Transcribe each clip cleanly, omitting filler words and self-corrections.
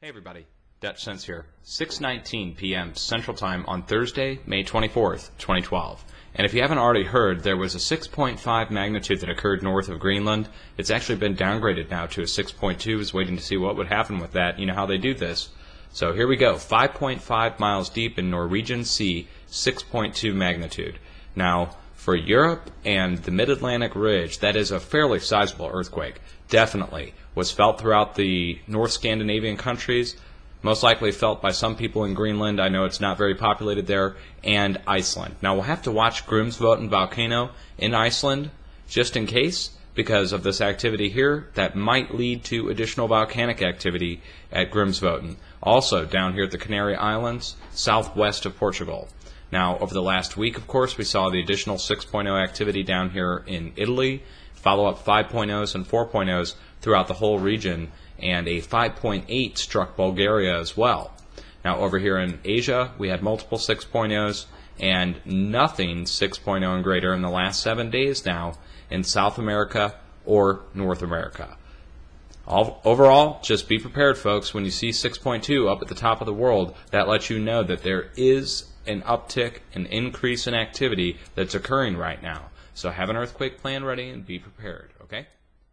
Hey everybody, Dutch Sense here. 6:19 p.m. Central Time on Thursday, May 24th, 2012. And if you haven't already heard, there was a 6.5 magnitude that occurred north of Greenland. It's actually been downgraded now to a 6.2. I was waiting to see what would happen with that. You know how they do this. So here we go. 5.5 miles deep in Norwegian Sea, 6.2 magnitude. Now, for Europe and the Mid-Atlantic Ridge, that is a fairly sizable earthquake. Definitely. Was felt throughout the North Scandinavian countries, most likely felt by some people in Greenland. I know it's not very populated there, and Iceland. Now, we'll have to watch Grímsvötn volcano in Iceland, just in case, because of this activity here, that might lead to additional volcanic activity at Grímsvötn. Also, down here at the Canary Islands, southwest of Portugal. Now, over the last week, of course, we saw the additional 6.0 activity down here in Italy, follow-up 5.0s and 4.0s throughout the whole region, and a 5.8 struck Bulgaria as well. Now, over here in Asia, we had multiple 6.0s, and nothing 6.0 and greater in the last 7 days now in South America or North America. Overall, just be prepared, folks. When you see 6.2 up at the top of the world, that lets you know that there is an uptick, an increase in activity that's occurring right now. So have an earthquake plan ready and be prepared, okay?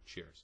Cheers.